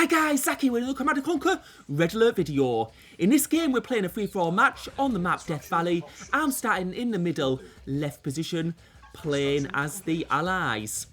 guys, Zaki with another Command & Conquer Red Alert video. In this game we're playing a free-for-all match on the map Death Valley. I'm starting in the middle left position, playing as the Allies.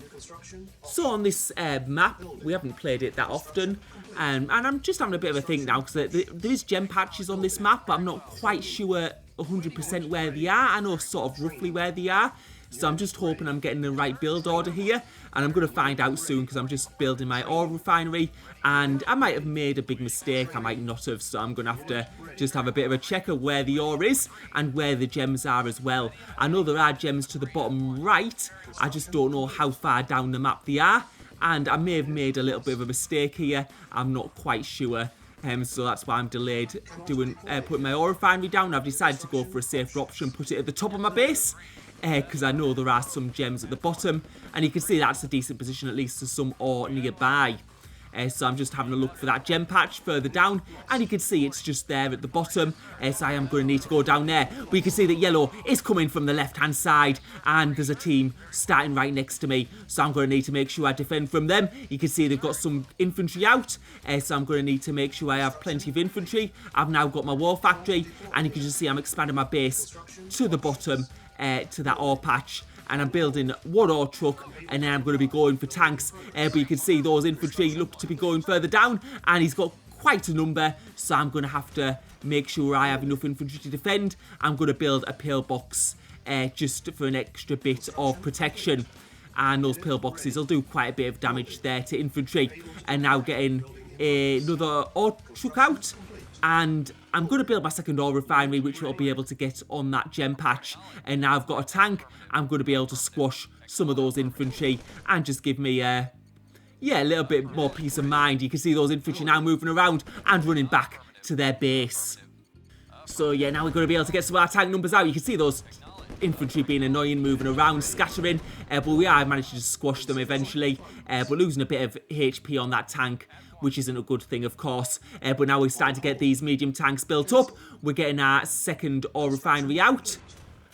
So on this map, we haven't played it that often, and I'm just having a bit of a think now, because there is gem patches on this map, but I'm not quite sure 100% where they are. I know sort of roughly where they are. So I'm just hoping I'm getting the right build order here, and I'm going to find out soon because I'm just building my ore refinery, and I might have made a big mistake, I might not have, so I'm going to have to just have a bit of a check of where the ore is and where the gems are as well. I know there are gems to the bottom right, I just don't know how far down the map they are, and I may have made a little bit of a mistake here, I'm not quite sure. So that's why I'm delayed putting my ore refinery down. I've decided to go for a safer option, put it at the top of my base, because I know there are some gems at the bottom, and you can see that's a decent position, at least to some ore nearby. So I'm just having a look for that gem patch further down, and you can see it's just there at the bottom, so I am going to need to go down there. But you can see that yellow is coming from the left hand side, and there's a team starting right next to me, so I'm going to need to make sure I defend from them. You can see they've got some infantry out, so I'm going to need to make sure I have plenty of infantry. I've now got my war factory, and you can just see I'm expanding my base to the bottom, to that ore patch, and I'm building one ore truck, and then I'm going to be going for tanks, but you can see those infantry look to be going further down, and he's got quite a number, so I'm going to have to make sure I have enough infantry to defend. I'm going to build a pillbox just for an extra bit of protection, and those pillboxes will do quite a bit of damage there to infantry. And now getting another ore truck out, and I'm going to build my second ore refinery, which will be able to get on that gem patch. And now I've got a tank, I'm going to be able to squash some of those infantry and just give me a little bit more peace of mind. You can see those infantry now moving around and running back to their base. So yeah, now we're going to be able to get some of our tank numbers out. You can see those infantry being annoying, moving around, scattering, but we are managed to just squash them eventually, but losing a bit of HP on that tank, which isn't a good thing, of course. But now we're starting to get these medium tanks built up. We're getting our second ore refinery out,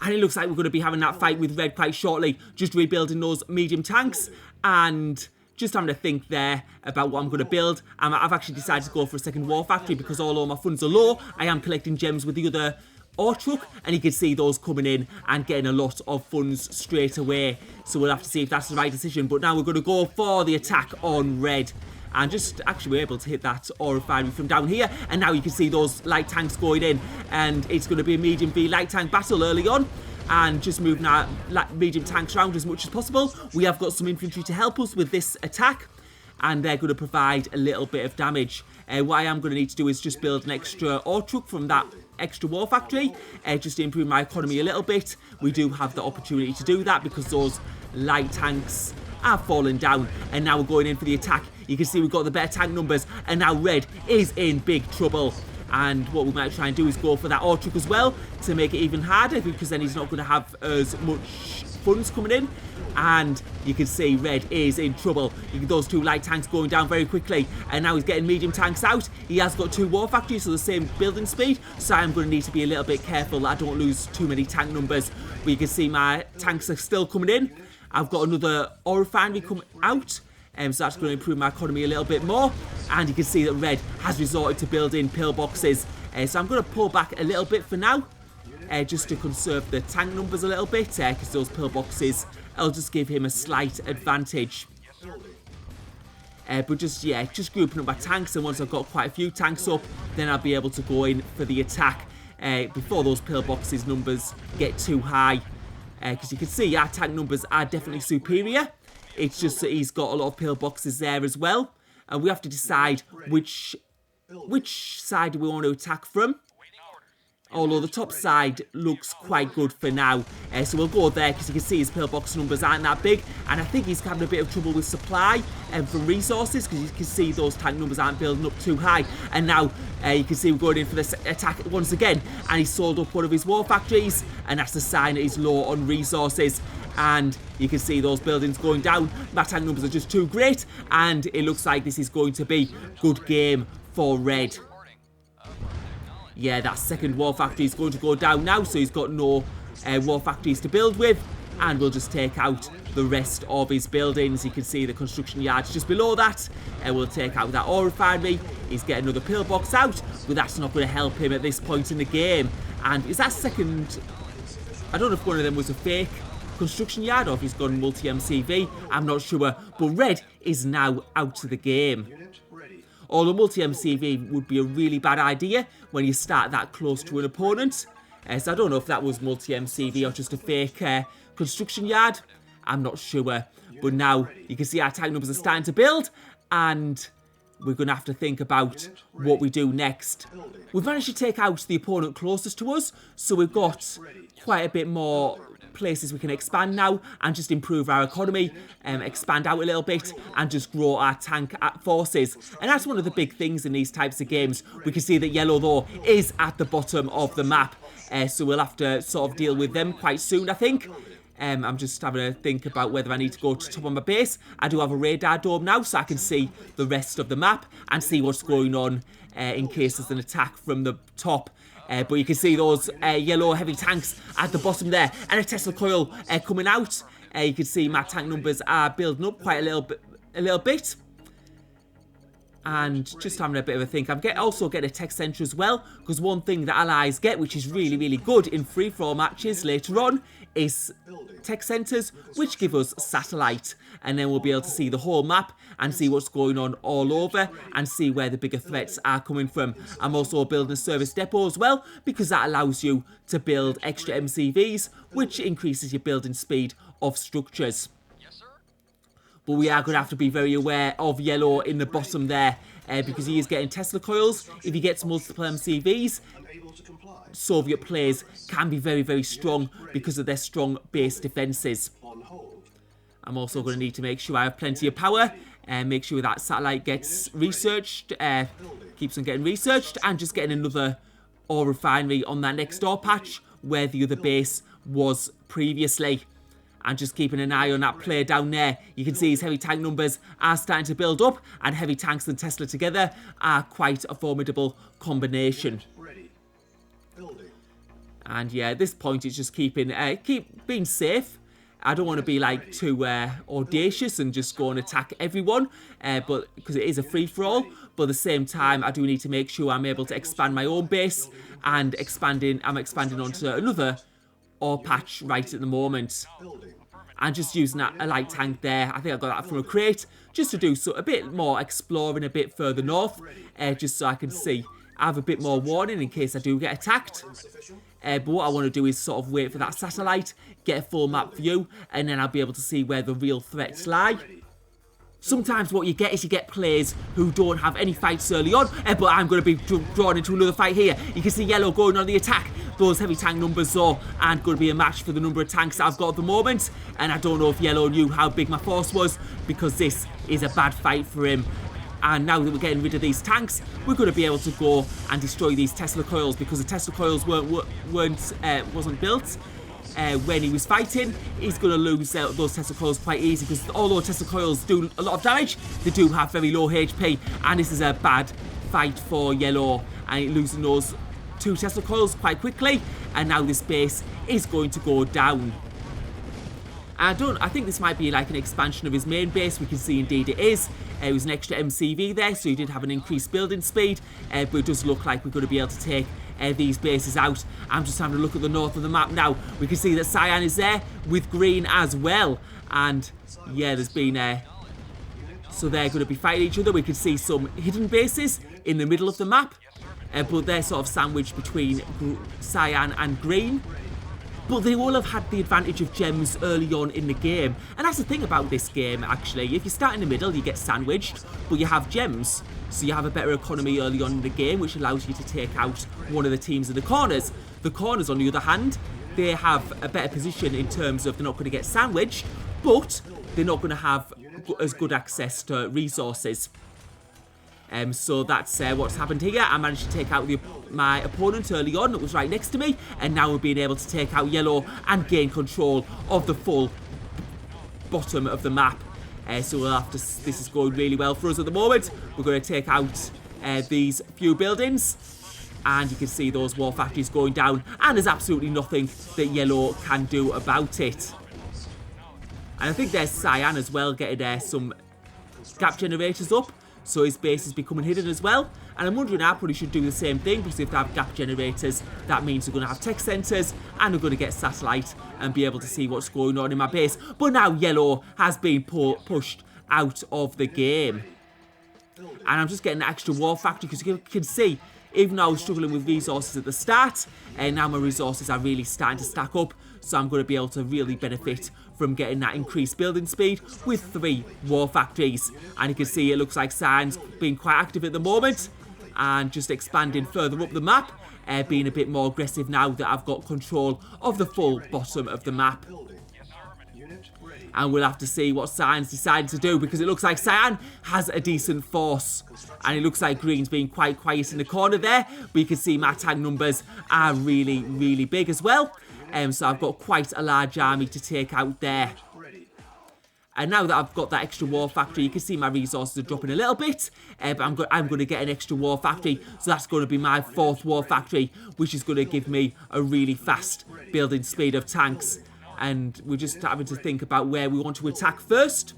and it looks like we're going to be having that fight with Red quite shortly, just rebuilding those medium tanks, and just having to think there about what I'm going to build. I've actually decided to go for a second war factory, because although my funds are low, I am collecting gems with the other ore truck, and you can see those coming in and getting a lot of funds straight away. So we'll have to see if that's the right decision. But now we're going to go for the attack on Red, and just actually we're able to hit that ore refinery from down here. And now you can see those light tanks going in, and it's going to be a medium v light tank battle early on, and just moving our medium tanks around as much as possible. We have got some infantry to help us with this attack, and they're going to provide a little bit of damage. What I am going to need to do is just build an extra ore truck from that extra war factory, just to improve my economy a little bit. We do have the opportunity to do that because those light tanks are falling down, and now we're going in for the attack. You can see we've got the better tank numbers, and now Red is in big trouble. And what we might try and do is go for that ore truck as well to make it even harder, because then he's not going to have as much funds coming in. And you can see Red is in trouble. Those two light tanks going down very quickly, and now he's getting medium tanks out. He has got two war factories, so the same building speed, so I'm going to need to be a little bit careful that I don't lose too many tank numbers. But you can see my tanks are still coming in. I've got another ore refinery coming out, so that's going to improve my economy a little bit more. And you can see that Red has resorted to building pillboxes, so I'm going to pull back a little bit for now, just to conserve the tank numbers a little bit, because those pillboxes, I'll just give him a slight advantage. But just grouping up my tanks, and once I've got quite a few tanks up, then I'll be able to go in for the attack before those pillboxes numbers get too high. Because you can see our tank numbers are definitely superior. It's just that he's got a lot of pillboxes there as well, and we have to decide which side do we want to attack from. Although the top side looks quite good for now, so we'll go there, because you can see his pillbox numbers aren't that big, and I think he's having a bit of trouble with supply from resources, because you can see those tank numbers aren't building up too high. And now you can see we're going in for this attack once again, and he's sold up one of his war factories, and that's a sign that he's low on resources. And you can see those buildings going down. My tank numbers are just too great, and it looks like this is going to be good game for Red. Yeah, that second war factory is going to go down now, so he's got no war factories to build with, and we'll just take out the rest of his buildings. You can see the construction yards just below that. We'll take out that ore refinery. He's getting another pillbox out, but that's not going to help him at this point in the game. And is that second... I don't know if one of them was a fake construction yard or if he's gone multi-MCV. I'm not sure. But red is now out of the game. Although multi-MCV would be a really bad idea when you start that close to an opponent. So I don't know if that was multi-MCV or just a fake construction yard. I'm not sure. But now you can see our tank numbers are starting to build. And we're going to have to think about what we do next. We've managed to take out the opponent closest to us. So we've got quite a bit more places we can expand now and just improve our economy, expand out a little bit and just grow our tank forces. And that's one of the big things in these types of games. We can see that yellow though is at the bottom of the map, so we'll have to sort of deal with them quite soon, I think. I'm just having a think about whether I need to go to top of my base. I do have a radar dome now, so I can see the rest of the map and see what's going on in case there's an attack from the top. But you can see those yellow heavy tanks at the bottom there, and a Tesla coil coming out. You can see my tank numbers are building up quite a little bit. And just having a bit of a think. I'm also getting a tech centre as well, because one thing that allies get, which is really, really good in free-for-all matches later on, is tech centres, which give us satellite. And then we'll be able to see the whole map and see what's going on all over and see where the bigger threats are coming from. I'm also building a service depot as well, because that allows you to build extra MCVs, which increases your building speed of structures. But we are going to have to be very aware of yellow in the bottom there, because he is getting Tesla coils. If he gets multiple MCVs, Soviet players can be very, very strong because of their strong base defences. I'm also going to need to make sure I have plenty of power and make sure that satellite gets researched, keeps on getting researched, and just getting another ore refinery on that next door patch where the other base was previously. And just keeping an eye on that player down there. You can see his heavy tank numbers are starting to build up, and heavy tanks and Tesla together are quite a formidable combination. And yeah, at this point it's just keep being safe. I don't want to be like too audacious and just go and attack everyone, but because it is a free-for-all. But at the same time, I do need to make sure I'm able to expand my own base, and I'm expanding onto another ore patch right at the moment. And just using a light tank there. I think I got that from a crate, just to do a bit more exploring a bit further north, just so I can see. I have a bit more warning in case I do get attacked. But what I want to do is sort of wait for that satellite, get a full map view, and then I'll be able to see where the real threats lie. Sometimes what you get is you get players who don't have any fights early on, but I'm going to be drawn into another fight here. You can see yellow going on the attack. Those heavy tank numbers though aren't going to be a match for the number of tanks that I've got at the moment. And I don't know if yellow knew how big my force was, because this is a bad fight for him. And now that we're getting rid of these tanks, we're going to be able to go and destroy these Tesla coils, because the Tesla coils wasn't built. When he was fighting, he's going to lose those Tesla coils quite easy, because although Tesla coils do a lot of damage, they do have very low HP, and this is a bad fight for yellow, and losing those 2 Tesla coils quite quickly, and now this base is going to go down. I think this might be like an expansion of his main base. We can see indeed it is. It was an extra MCV there, so he did have an increased building speed, but it does look like we're going to be able to take these bases out. I'm just having a look at the north of the map now. We can see that Cyan is there with green as well, and yeah, there's been so they're going to be fighting each other. We can see some hidden bases in the middle of the map, but they're sort of sandwiched between Cyan and green. But they all have had the advantage of gems early on in the game. And that's the thing about this game, actually. If you start in the middle, you get sandwiched, but you have gems. So you have a better economy early on in the game, which allows you to take out one of the teams in the corners. The corners, on the other hand, they have a better position in terms of they're not going to get sandwiched, but they're not going to have as good access to resources. So that's what's happened here. I managed to take out my opponent early on that was right next to me, and now we're being able to take out yellow and gain control of the full bottom of the map. So we'll have to, this is going really well for us at the moment. We're going to take out these few buildings, and you can see those war factories going down, and there's absolutely nothing that yellow can do about it. And I think there's Cyan as well getting some gap generators up. So his base is becoming hidden as well. And I'm wondering, I probably should do the same thing, because if they have gap generators, that means we're going to have tech centres and we're going to get satellite and be able to see what's going on in my base. But now yellow has been pushed out of the game. And I'm just getting an extra war factory, because you can see, even though I was struggling with resources at the start, and now my resources are really starting to stack up. So I'm going to be able to really benefit from getting that increased building speed with 3 war factories. And you can see it looks like Cyan's being quite active at the moment and just expanding further up the map, being a bit more aggressive now that I've got control of the full bottom of the map. And we'll have to see what Cyan's decided to do, because it looks like Cyan has a decent force. And it looks like Green's being quite quiet in the corner there. But you can see my tank numbers are really, really big as well. So I've got quite a large army to take out there. And now that I've got that extra war factory, you can see my resources are dropping a little bit. But I'm going to get an extra war factory. So that's going to be my 4th war factory, which is going to give me a really fast building speed of tanks. And we're just having to think about where we want to attack first.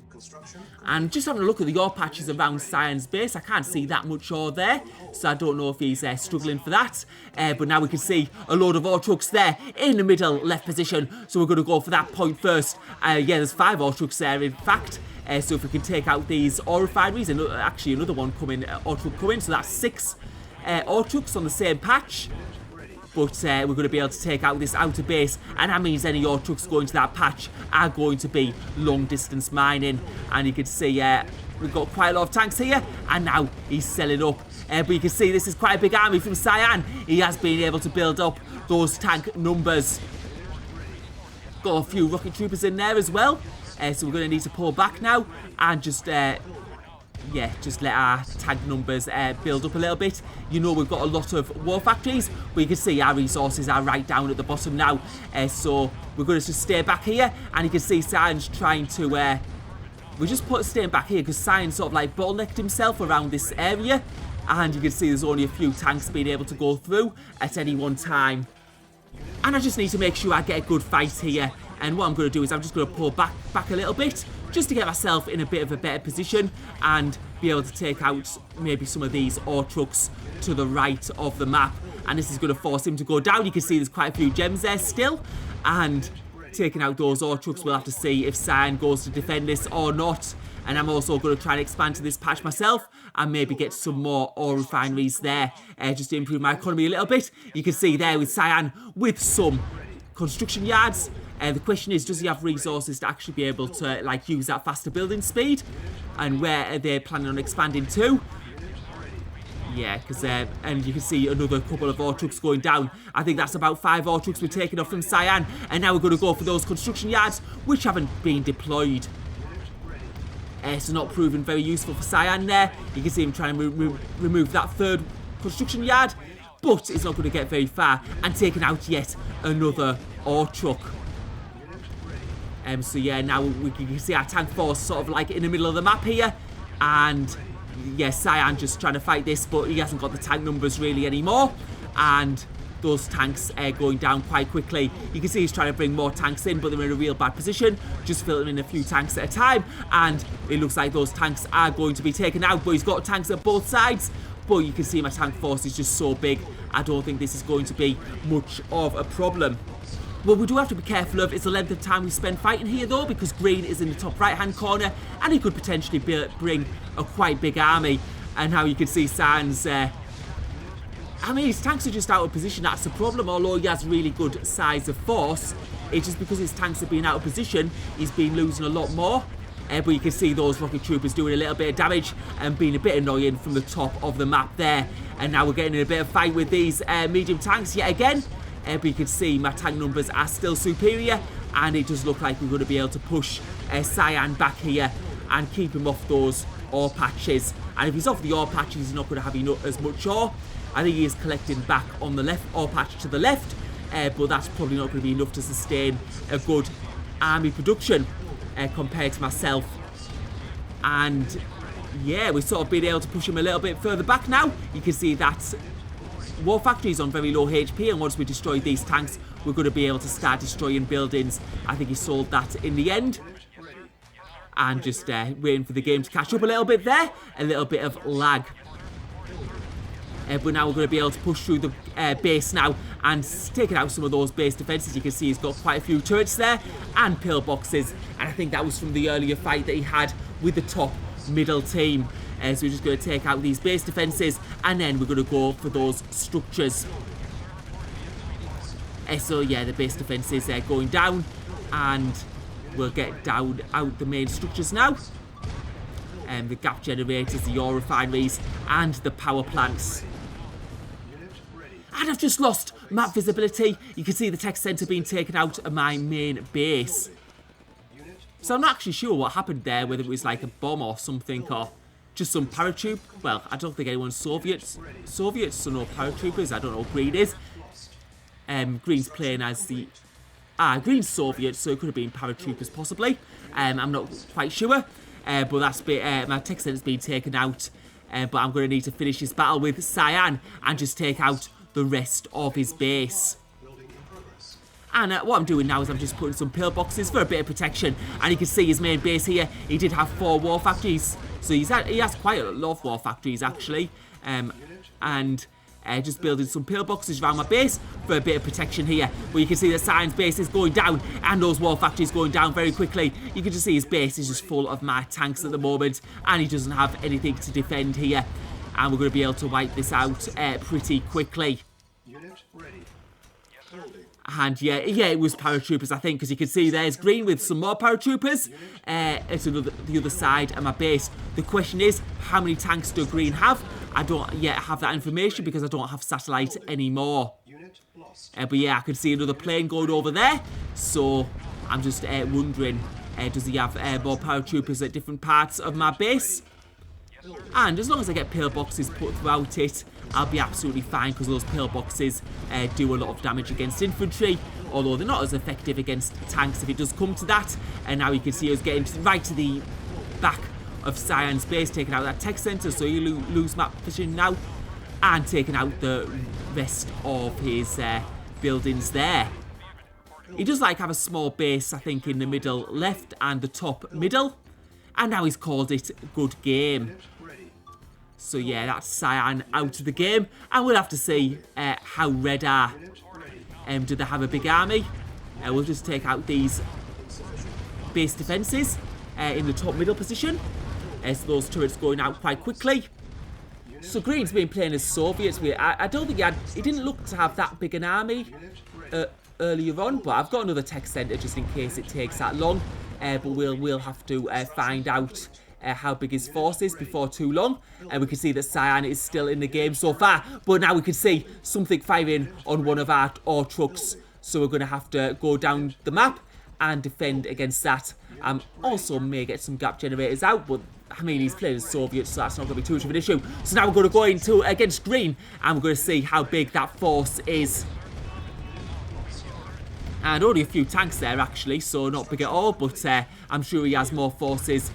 And just having a look at the ore patches around Cyan's base, I can't see that much ore there, so I don't know if he's struggling for that. But now we can see a load of ore trucks there in the middle left position, so we're going to go for that point first. Yeah, there's 5 ore trucks there, in fact. So if we can take out these ore refineries, and actually another one coming, ore truck coming, so that's 6 ore trucks on the same patch. But we're going to be able to take out this outer base, and that means any ore trucks going to that patch are going to be long distance mining. And you can see we've got quite a lot of tanks here, and now he's selling up. But you can see this is quite a big army from Cyan. He has been able to build up those tank numbers. Got a few rocket troopers in there as well. So we're going to need to pull back now and just just let our tank numbers build up a little bit. You know, we've got a lot of war factories, but you can see our resources are right down at the bottom now. So we're going to just stay back here, and you can see Cyan's trying to... we're just staying back here because Cyan sort of like bottlenecked himself around this area, and you can see there's only a few tanks being able to go through at any one time. And I just need to make sure I get a good fight here. And what I'm going to do is I'm just going to pull back a little bit, just to get myself in a bit of a better position and be able to take out maybe some of these ore trucks to the right of the map. And this is going to force him to go down. You can see there's quite a few gems there still. And taking out those ore trucks, we'll have to see if Cyan goes to defend this or not. And I'm also going to try and expand to this patch myself and maybe get some more ore refineries there, just to improve my economy a little bit. You can see there with Cyan with some construction yards. The question is, does he have resources to actually be able to like use that faster building speed? And where are they planning on expanding to? Yeah, because and you can see another couple of ore trucks going down. I think that's about 5 ore trucks we're taking off from Cyan. And now we're going to go for those construction yards, which haven't been deployed. So not proving very useful for Cyan there. You can see him trying to remove that 3rd construction yard, but it's not going to get very far, and taking out yet another ore truck. So yeah, now we can see our tank force sort of like in the middle of the map here, and yeah, Cyan just trying to fight this, but he hasn't got the tank numbers really anymore, and those tanks are going down quite quickly. You can see he's trying to bring more tanks in, but they're in a real bad position, just filtering in a few tanks at a time, and it looks like those tanks are going to be taken out, but he's got tanks at both sides. But you can see my tank force is just so big, I don't think this is going to be much of a problem. What we do have to be careful of is the length of time we spend fighting here though, because Green is in the top right hand corner and he could potentially bring a quite big army. And now you can see Cyan's I mean, his tanks are just out of position, that's the problem. Although he has really good size of force, it's just because his tanks have been out of position, he's been losing a lot more. But you can see those rocket troopers doing a little bit of damage and being a bit annoying from the top of the map there. And now we're getting in a bit of fight with these medium tanks yet again. But you can see my tank numbers are still superior, and it does look like we're going to be able to push Cyan back here and keep him off those ore patches. And if he's off the ore patches, he's not going to have as much ore. I think he is collecting back on the left ore patch to the left, but that's probably not going to be enough to sustain a good army production compared to myself. And yeah, we've sort of been able to push him a little bit further back now. You can see that War Factory is on very low HP, and once we destroy these tanks, we're going to be able to start destroying buildings. I think he sold that in the end. and just waiting for the game to catch up a little bit there. A little bit of lag. But now we're going to be able to push through the base now and taking out some of those base defences. You can see he's got quite a few turrets there and pillboxes. And I think that was from the earlier fight that he had with the top middle team. So we're just going to take out these base defences and then we're going to go for those structures. So yeah, the base defences are going down and we'll get down out the main structures now. The gap generators, the ore refineries and the power plants. And I've just lost map visibility. You can see the tech centre being taken out of my main base. So I'm not actually sure what happened there, whether it was like a bomb or something or just some paratroop. Well, I don't think anyone's Soviets, so no paratroopers. I don't know what green is. Green's playing as the... Green's Soviet, so it could have been paratroopers possibly. I'm not quite sure. But that's my tech centre's been taken out. But I'm going to need to finish this battle with Cyan and just take out the rest of his base. And what I'm doing now is I'm just putting some pillboxes for a bit of protection. And you can see his main base here. He did have 4 war factories. So he has quite a lot of war factories actually. And just building some pillboxes around my base for a bit of protection here. But you can see that Cyan's base is going down and those war factories going down very quickly. You can just see his base is just full of my tanks at the moment and he doesn't have anything to defend here. And we're going to be able to wipe this out pretty quickly. And yeah, it was paratroopers, I think, because you can see there's green with some more paratroopers. It's the other side of my base. The question is, how many tanks do green have? I don't yet have that information because I don't have satellite anymore. But yeah, I can see another plane going over there. So I'm just wondering, does he have more paratroopers at different parts of my base? And as long as I get pillboxes put throughout it, I'll be absolutely fine because those pillboxes do a lot of damage against infantry, although they're not as effective against tanks if it does come to that. And now you can see us getting right to the back of Cyan's base, taking out that tech centre, so you lose map vision now, and taking out the rest of his buildings there. He does like have a small base, I think, in the middle left and the top middle, and now he's called it good game. So yeah, that's Cyan out of the game, and we'll have to see how red are. Do they have a big army? We'll just take out these base defences in the top middle position. So those turrets going out quite quickly. So Green's been playing as Soviets. I don't think he didn't look to have that big an army earlier on, but I've got another tech centre just in case it takes that long. But we'll have to find out how big his force is before too long. And we can see that Cyan is still in the game so far, but now we can see something firing on one of our ore trucks, so we're going to have to go down the map and defend against that. Also may get some gap generators out, but I mean, he's playing as Soviets, so that's not going to be too much of an issue. So now we're going to go into against Green, and we're going to see how big that force is. And only a few tanks there actually, so not big at all, but I'm sure he has more forces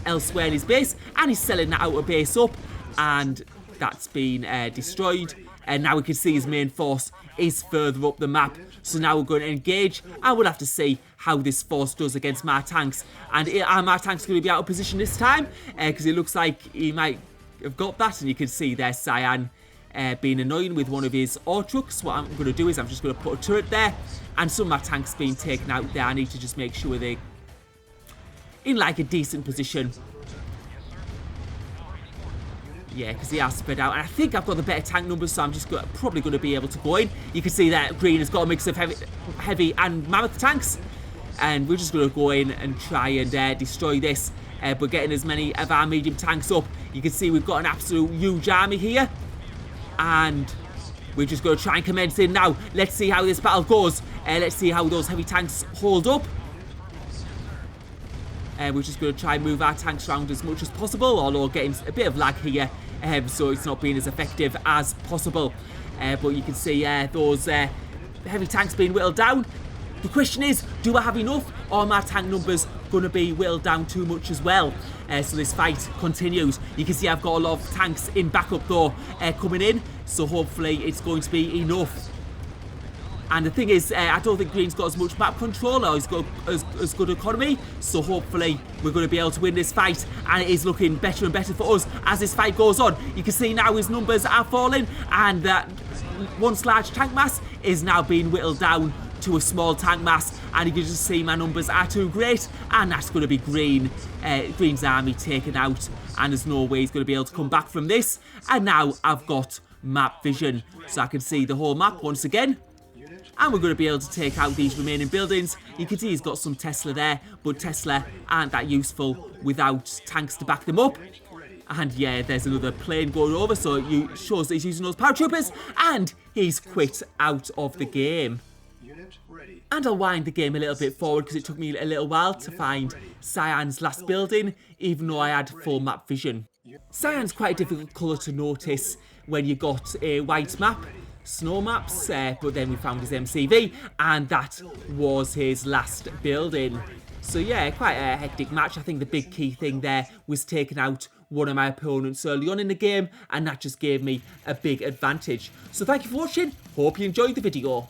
elsewhere in his base, and he's selling that outer base up, and that's been destroyed. And now we can see his main force is further up the map. So now we're going to engage, and we'll have to see how this force does against my tanks. And are my tanks going to be out of position this time? Because it looks like he might have got that, and you can see there Cyan being annoying with one of his ore trucks. What I'm going to do is I'm just going to put a turret there, and some of my tanks being taken out there. I need to just make sure they're in like a decent position. Yeah, because they are spread out. And I think I've got the better tank numbers, so I'm just probably going to be able to go in. You can see that Green has got a mix of heavy and mammoth tanks. And we're just going to go in and try and destroy this. But getting as many of our medium tanks up. You can see we've got an absolute huge army here. And we're just going to try and commence in now. Let's see how this battle goes. Let's see how those heavy tanks hold up. We're just going to try and move our tanks around as much as possible, although getting a bit of lag here, so it's not being as effective as possible. But you can see those heavy tanks being whittled down. The question is, do I have enough, or are my tank numbers going to be whittled down too much as well? So this fight continues. You can see I've got a lot of tanks in backup though coming in, so hopefully it's going to be enough. And the thing is, I don't think Green's got as much map control or he's got as good economy. So hopefully we're going to be able to win this fight. And it is looking better and better for us as this fight goes on. You can see now his numbers are falling. And that once large tank mass is now being whittled down to a small tank mass. And you can just see my numbers are too great. And that's going to be Green's army taken out. And there's no way he's going to be able to come back from this. And now I've got map vision. So I can see the whole map once again. And we're going to be able to take out these remaining buildings. You can see he's got some Tesla there, but Tesla aren't that useful without tanks to back them up. And yeah, there's another plane going over, so it shows that he's using those paratroopers, and he's quit out of the game. And I'll wind the game a little bit forward because it took me a little while to find Cyan's last building, even though I had full map vision. Cyan's quite a difficult colour to notice when you got a white map. Snow maps, but then we found his MCV, and that was his last building. So yeah, quite a hectic match. I think the big key thing there was taking out one of my opponents early on in the game, and that just gave me a big advantage. So thank you for watching, hope you enjoyed the video.